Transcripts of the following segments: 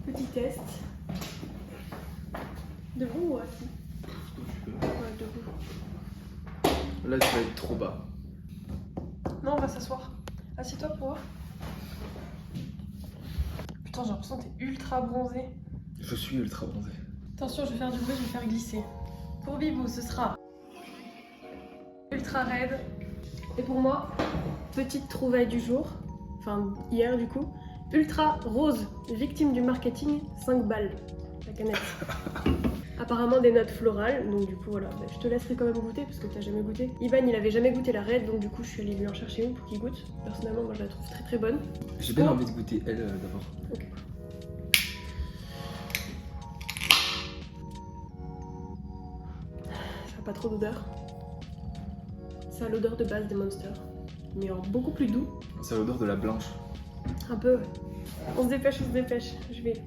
Petit test. Debout ou assis? Ouais, debout. Là, tu vas être trop bas. Non, on va s'asseoir. Assieds-toi pour voir. Putain, j'ai l'impression que t'es ultra bronzé. Je suis ultra bronzé. Attention, je vais faire du bruit, je vais faire glisser. Pour Bibou, ce sera ultra raide. Et pour moi, petite trouvaille du jour, enfin hier du coup, ultra rose, victime du marketing, 5 balles, la canette. Apparemment des notes florales, donc du coup voilà, bah, je te laisserai quand même goûter parce que t'as jamais goûté. Ivan il avait jamais goûté la raide, donc du coup je suis allée lui en chercher une pour qu'il goûte. Personnellement moi je la trouve très très bonne. J'ai bien envie de goûter elle d'abord. Ok. Ça n'a pas trop d'odeur. Ça a l'odeur de base des Monsters, mais en beaucoup plus doux. C'est l'odeur de la blanche. Un peu, ouais. On se dépêche, je vais...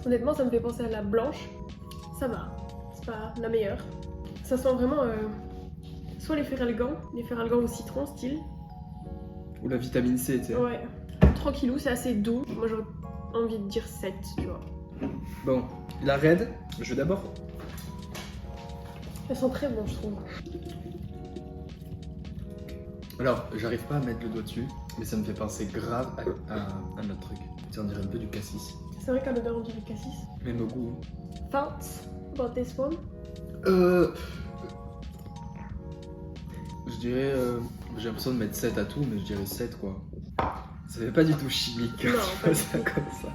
Honnêtement, ça me fait penser à la blanche. Ça va, c'est pas la meilleure. Ça sent vraiment soit les Feralgan au citron style. Ou la vitamine C, tu sais. Ouais, tranquillou, c'est assez doux. Moi j'aurais envie de dire 7, tu vois. Bon, la raide, je vais d'abord. Elles sont très bonnes, je trouve. Alors, j'arrive pas à mettre le doigt dessus, mais ça me fait penser grave à un autre truc. Tu sais, on dirait un peu du cassis. C'est vrai qu'à l'odeur on dirait du cassis. Même au goût. Thoughts about this one? Je dirais. J'ai l'impression de mettre 7 à tout, mais je dirais 7 quoi. Ça fait pas du tout chimique. Non, tu vois, ça comme ça.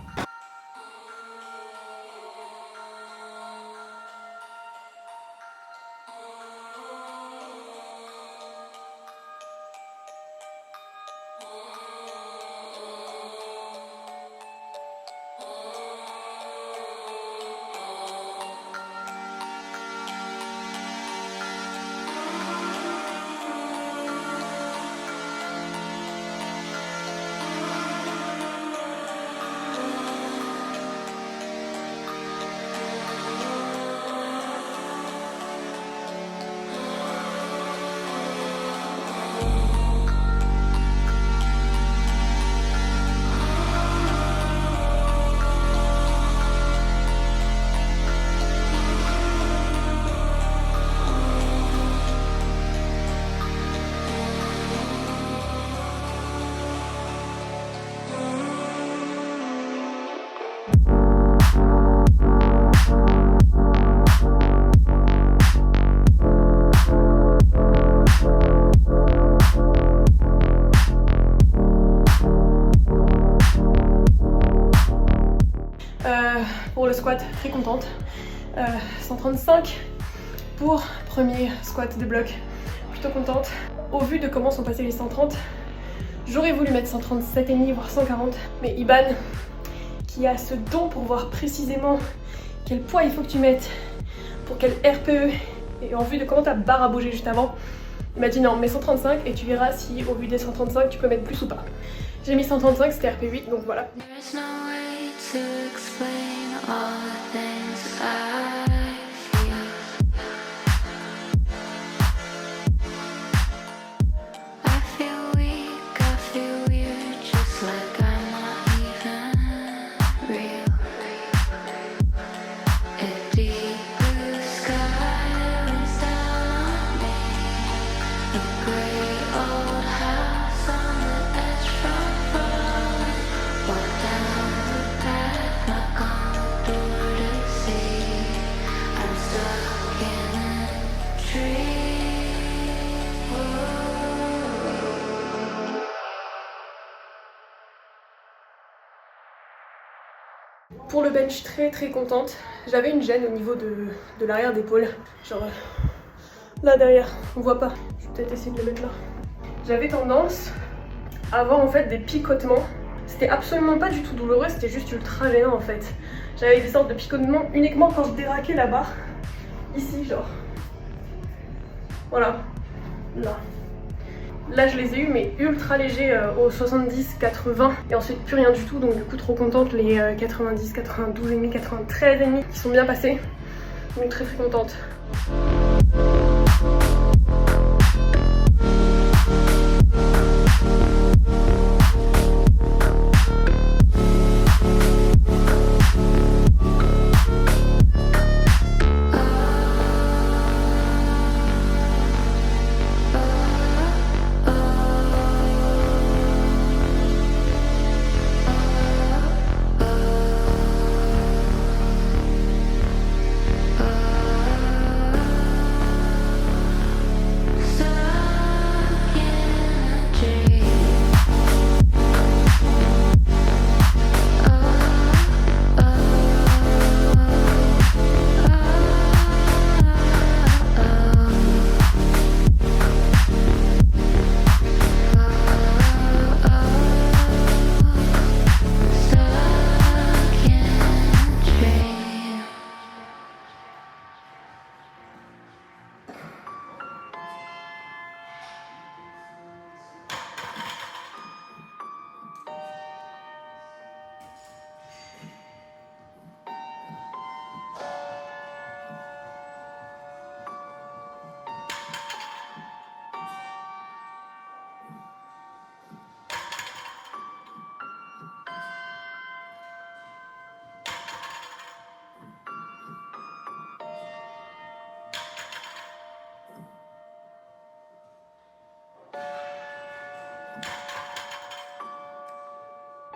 Pour le squat, très contente. 135 pour premier squat de bloc, plutôt contente. Au vu de comment sont passés les 130, j'aurais voulu mettre 137,5 voire 140, mais Iban, qui a ce don pour voir précisément quel poids il faut que tu mettes pour quel RPE, et en vue de comment ta barre a bougé juste avant, il m'a dit non, mets 135 et tu verras si au vu des 135 tu peux mettre plus ou pas. J'ai mis 135, c'était RP8, donc voilà. To explain all the things I feel. I feel weak, I feel weird, just like I'm not even real. A deep blue sky was down on me. A grey old house on the edge from falling. Walk down the path, knock on the door to see I'm stuck in a tree. Pour le bench, très contente. J'avais une gêne au niveau de l'arrière d'épaule. Genre là derrière, on voit pas. Je vais peut-être essayer de le mettre là. J'avais tendance à avoir en fait des picotements. C'était absolument pas du tout douloureux, c'était juste ultra gênant en fait. J'avais des sortes de picotements uniquement quand je déraquais la barre. Ici, genre. Voilà. Là. Là je les ai eu mais ultra légers au 70-80 et ensuite plus rien du tout, donc du coup trop contente. Les 90, 92,5, 93,5 qui sont bien passés, donc très contente.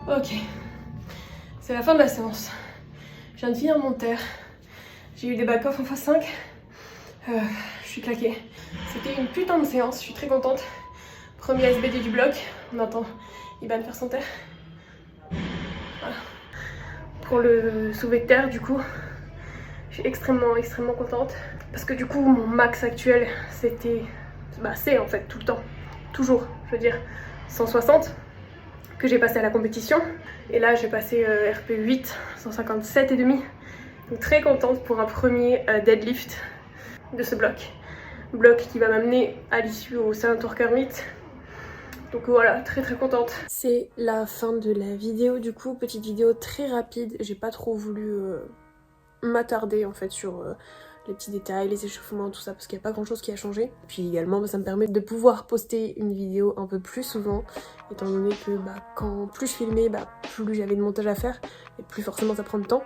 Ok, c'est la fin de la séance. Je viens de finir mon terre. J'ai eu des back-off en x5. Je suis claquée. C'était une putain de séance, je suis très contente. Premier SBD du bloc. On attend Iban faire son terre. Voilà. Pour le soulevé de terre, du coup, je suis extrêmement contente. Parce que du coup, mon max actuel, c'était... Bah, c'est en fait tout le temps. Toujours, je veux dire, 160 que j'ai passé à la compétition. Et là, j'ai passé RP8, 157,5. Donc très contente pour un premier deadlift de ce bloc. Bloc qui va m'amener à l'issue au Centaur Kermit. Donc voilà, très contente. C'est la fin de la vidéo du coup, petite vidéo très rapide. J'ai pas trop voulu m'attarder en fait sur les petits détails, les échauffements, tout ça, parce qu'il n'y a pas grand chose qui a changé. Puis également, ça me permet de pouvoir poster une vidéo un peu plus souvent, étant donné que quand plus je filmais, plus j'avais de montage à faire, et plus forcément ça prend de temps.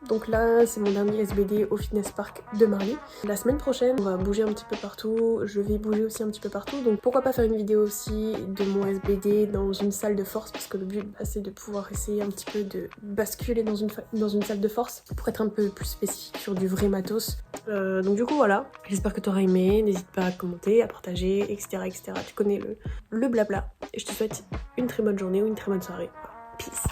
Donc là, c'est mon dernier SBD au Fitness Park de Marly. La semaine prochaine, on va bouger un petit peu partout. Je vais bouger aussi un petit peu partout. Donc pourquoi pas faire une vidéo aussi de mon SBD dans une salle de force, parce que le but, c'est de pouvoir essayer un petit peu de basculer dans une salle de force pour être un peu plus spécifique sur du vrai matos. Donc du coup, voilà. J'espère que tu auras aimé. N'hésite pas à commenter, à partager, etc. etc. Tu connais le blabla. Et je te souhaite une très bonne journée ou une très bonne soirée. Peace.